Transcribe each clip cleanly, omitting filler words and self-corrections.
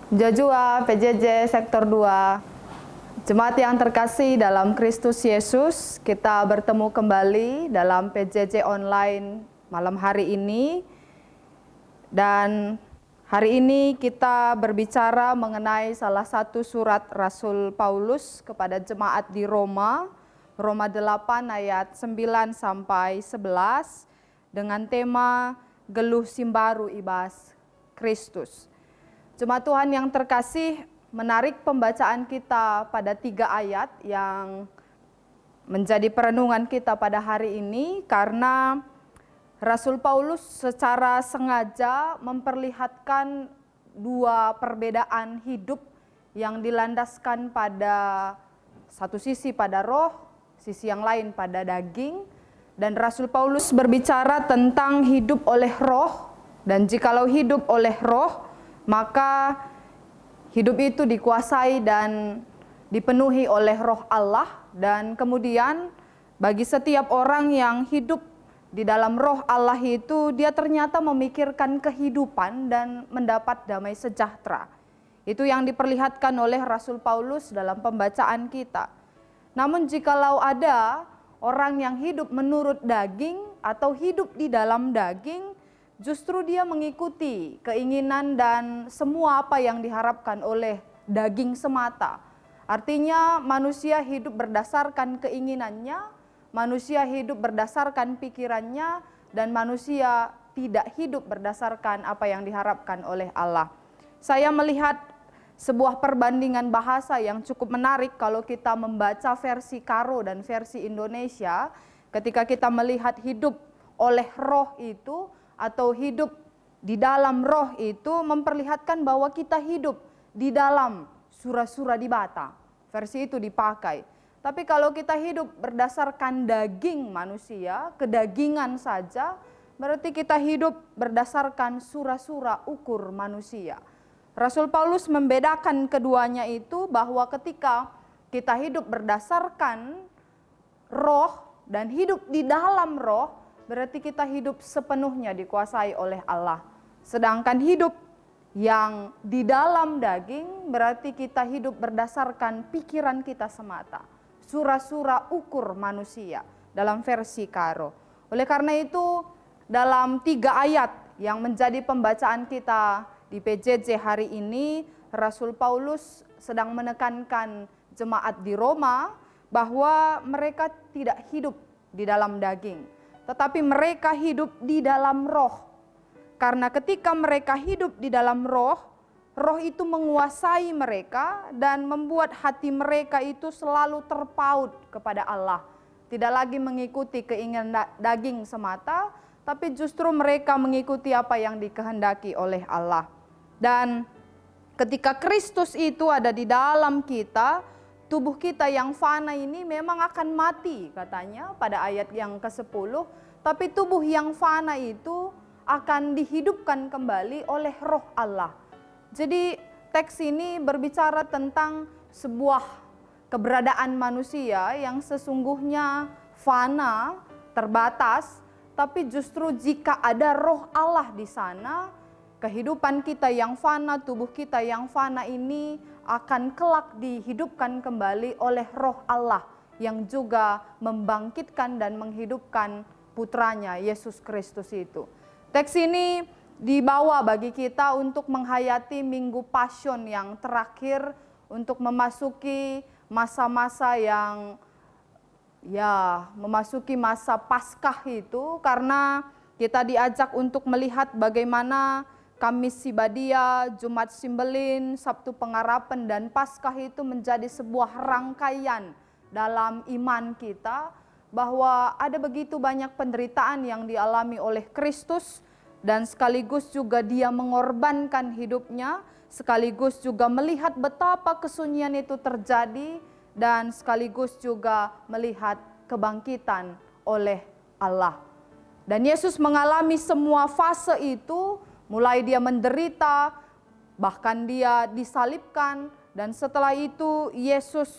Jojua PJJ Sektor 2. Jemaat yang terkasih dalam Kristus Yesus, kita bertemu kembali dalam PJJ online malam hari ini. Dan hari ini kita berbicara mengenai salah satu surat Rasul Paulus kepada jemaat di Roma, Roma 8 ayat 9 sampai 11 dengan tema Geluh Simbaru Ibas Kristus. Jemaat Tuhan yang terkasih, menarik pembacaan kita pada 3 ayat yang menjadi perenungan kita pada hari ini karena Rasul Paulus secara sengaja memperlihatkan dua perbedaan hidup yang dilandaskan pada satu sisi pada roh, sisi yang lain pada daging. Dan Rasul Paulus berbicara tentang hidup oleh roh, dan jikalau hidup oleh roh, maka hidup itu dikuasai dan dipenuhi oleh roh Allah. Dan kemudian bagi setiap orang yang hidup di dalam roh Allah itu, dia ternyata memikirkan kehidupan dan mendapat damai sejahtera. Itu yang diperlihatkan oleh Rasul Paulus dalam pembacaan kita. Namun jikalau ada orang yang hidup menurut daging atau hidup di dalam daging, justru dia mengikuti keinginan dan semua apa yang diharapkan oleh daging semata. Artinya manusia hidup berdasarkan keinginannya, manusia hidup berdasarkan pikirannya, dan manusia tidak hidup berdasarkan apa yang diharapkan oleh Allah. Saya melihat sebuah perbandingan bahasa yang cukup menarik kalau kita membaca versi Karo dan versi Indonesia, ketika kita melihat hidup oleh roh itu, atau hidup di dalam roh itu memperlihatkan bahwa kita hidup di dalam sura-sura di bata. Versi itu dipakai. Tapi kalau kita hidup berdasarkan daging manusia, kedagingan saja, berarti kita hidup berdasarkan sura-sura ukur manusia. Rasul Paulus membedakan keduanya itu bahwa ketika kita hidup berdasarkan roh dan hidup di dalam roh, berarti kita hidup sepenuhnya dikuasai oleh Allah. Sedangkan hidup yang di dalam daging berarti kita hidup berdasarkan pikiran kita semata. Sura-sura ukur manusia dalam versi Karo. Oleh karena itu dalam 3 ayat yang menjadi pembacaan kita di PJJ hari ini, Rasul Paulus sedang menekankan jemaat di Roma bahwa mereka tidak hidup di dalam daging, tetapi mereka hidup di dalam roh. Karena ketika mereka hidup di dalam roh, roh itu menguasai mereka dan membuat hati mereka itu selalu terpaut kepada Allah. Tidak lagi mengikuti keinginan daging semata, tapi justru mereka mengikuti apa yang dikehendaki oleh Allah. Dan ketika Kristus itu ada di dalam kita, tubuh kita yang fana ini memang akan mati katanya pada ayat yang ke-10. Tapi tubuh yang fana itu akan dihidupkan kembali oleh roh Allah. Jadi teks ini berbicara tentang sebuah keberadaan manusia yang sesungguhnya fana, terbatas. Tapi justru jika ada roh Allah di sana, kehidupan kita yang fana, tubuh kita yang fana ini akan kelak dihidupkan kembali oleh roh Allah yang juga membangkitkan dan menghidupkan putranya Yesus Kristus itu. Teks ini dibawa bagi kita untuk menghayati Minggu Passion yang terakhir, untuk memasuki masa-masa yang memasuki masa Paskah itu, karena kita diajak untuk melihat bagaimana Kamis Sibadia, Jumat Simbelin, Sabtu Pengharapan, dan Paskah itu menjadi sebuah rangkaian dalam iman kita, bahwa ada begitu banyak penderitaan yang dialami oleh Kristus, dan sekaligus juga dia mengorbankan hidupnya, sekaligus juga melihat betapa kesunyian itu terjadi, dan sekaligus juga melihat kebangkitan oleh Allah. Dan Yesus mengalami semua fase itu, mulai dia menderita, bahkan dia disalibkan, dan setelah itu Yesus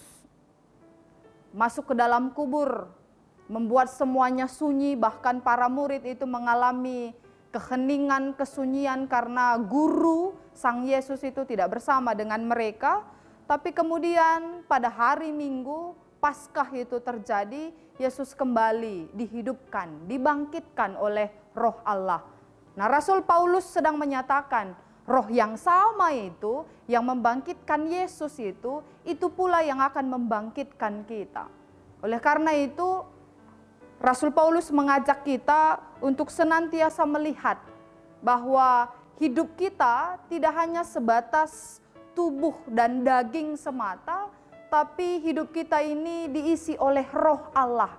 masuk ke dalam kubur, membuat semuanya sunyi, bahkan para murid itu mengalami keheningan, kesunyian karena guru Sang Yesus itu tidak bersama dengan mereka, tapi kemudian pada hari Minggu Paskah itu terjadi, Yesus kembali dihidupkan, dibangkitkan oleh Roh Allah. Nah, Rasul Paulus sedang menyatakan, roh yang sama itu, yang membangkitkan Yesus itu pula yang akan membangkitkan kita. Oleh karena itu, Rasul Paulus mengajak kita untuk senantiasa melihat bahwa hidup kita tidak hanya sebatas tubuh dan daging semata, tapi hidup kita ini diisi oleh Roh Allah.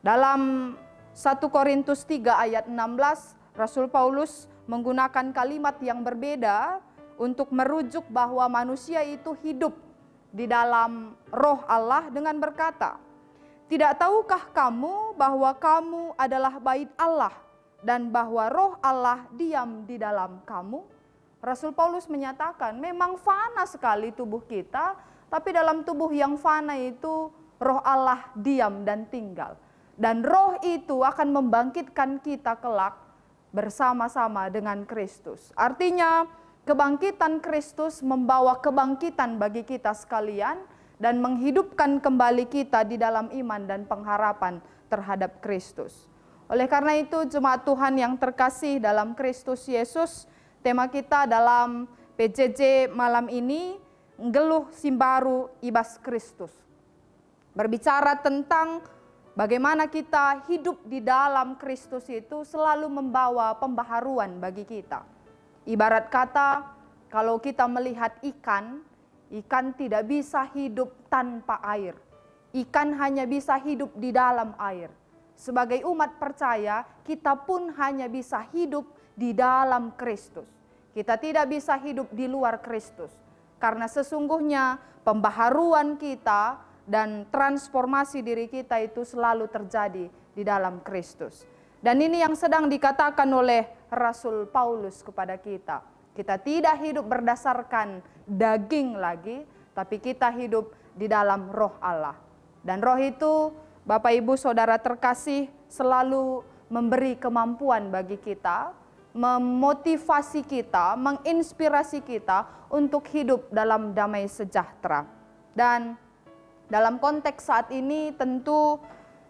Dalam 1 Korintus 3 ayat 16, Rasul Paulus menggunakan kalimat yang berbeda untuk merujuk bahwa manusia itu hidup di dalam Roh Allah dengan berkata, "Tidak tahukah kamu bahwa kamu adalah bait Allah dan bahwa Roh Allah diam di dalam kamu?" Rasul Paulus menyatakan memang fana sekali tubuh kita, tapi dalam tubuh yang fana itu Roh Allah diam dan tinggal. Dan roh itu akan membangkitkan kita kelak bersama-sama dengan Kristus. Artinya kebangkitan Kristus membawa kebangkitan bagi kita sekalian dan menghidupkan kembali kita di dalam iman dan pengharapan terhadap Kristus. Oleh karena itu jemaat Tuhan yang terkasih dalam Kristus Yesus, tema kita dalam PJJ malam ini, Ngeluh Simbaru Ibas Kristus. Berbicara tentang bagaimana kita hidup di dalam Kristus itu selalu membawa pembaharuan bagi kita. Ibarat kata, kalau kita melihat ikan tidak bisa hidup tanpa air. Ikan hanya bisa hidup di dalam air. Sebagai umat percaya, kita pun hanya bisa hidup di dalam Kristus. Kita tidak bisa hidup di luar Kristus. Karena sesungguhnya pembaharuan kita dan transformasi diri kita itu selalu terjadi di dalam Kristus. Dan ini yang sedang dikatakan oleh Rasul Paulus kepada kita. Kita tidak hidup berdasarkan daging lagi, tapi kita hidup di dalam Roh Allah. Dan roh itu, Bapak Ibu Saudara terkasih, selalu memberi kemampuan bagi kita, memotivasi kita, menginspirasi kita untuk hidup dalam damai sejahtera. Dan dalam konteks saat ini tentu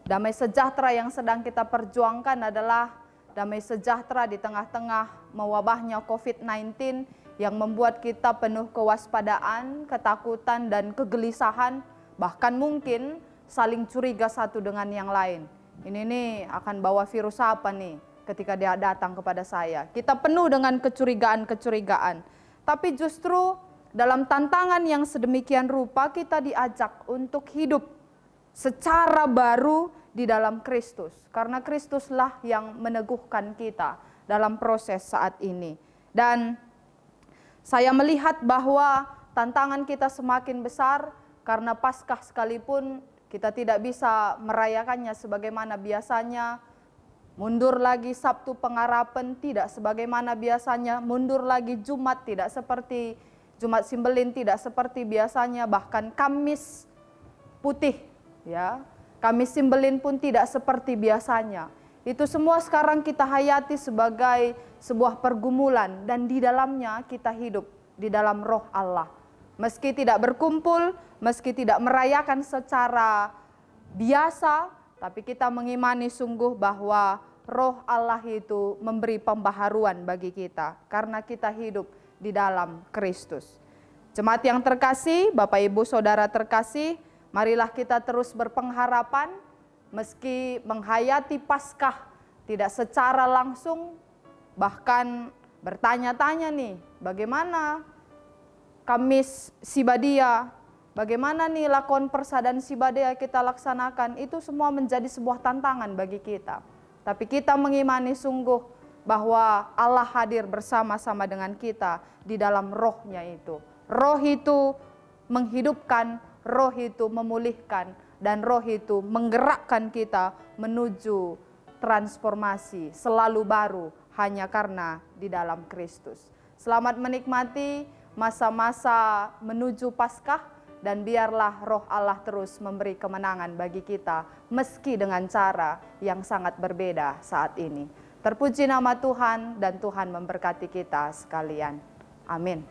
damai sejahtera yang sedang kita perjuangkan adalah damai sejahtera di tengah-tengah mewabahnya COVID-19 yang membuat kita penuh kewaspadaan, ketakutan, dan kegelisahan, bahkan mungkin saling curiga satu dengan yang lain. Ini nih akan bawa virus apa nih ketika dia datang kepada saya. Kita penuh dengan kecurigaan-kecurigaan. Tapi justru dalam tantangan yang sedemikian rupa kita diajak untuk hidup secara baru di dalam Kristus. Karena Kristuslah yang meneguhkan kita dalam proses saat ini. Dan saya melihat bahwa tantangan kita semakin besar karena Paskah sekalipun kita tidak bisa merayakannya sebagaimana biasanya. Mundur lagi Sabtu Pengharapan tidak sebagaimana biasanya. Mundur lagi Jumat tidak seperti Jumat Simbelin, tidak seperti biasanya. Bahkan Kamis Putih, ya, Kamis Simbelin pun tidak seperti biasanya. Itu semua sekarang kita hayati sebagai sebuah pergumulan dan di dalamnya kita hidup di dalam Roh Allah. Meski tidak berkumpul, meski tidak merayakan secara biasa, tapi kita mengimani sungguh bahwa Roh Allah itu memberi pembaharuan bagi kita karena kita hidup di dalam Kristus. Jemaat yang terkasih, Bapak Ibu Saudara terkasih, marilah kita terus berpengharapan meski menghayati Paskah tidak secara langsung, bahkan bertanya-tanya nih, bagaimana Kamis Sibadia, bagaimana nih lakon Persadan Sibadia kita laksanakan, itu semua menjadi sebuah tantangan bagi kita. Tapi kita mengimani sungguh bahwa Allah hadir bersama-sama dengan kita di dalam rohnya itu. Roh itu menghidupkan, roh itu memulihkan, dan roh itu menggerakkan kita menuju transformasi selalu baru hanya karena di dalam Kristus. Selamat menikmati masa-masa menuju Paskah. Dan biarlah Roh Allah terus memberi kemenangan bagi kita meski dengan cara yang sangat berbeda saat ini. Terpuji nama Tuhan dan Tuhan memberkati kita sekalian. Amin.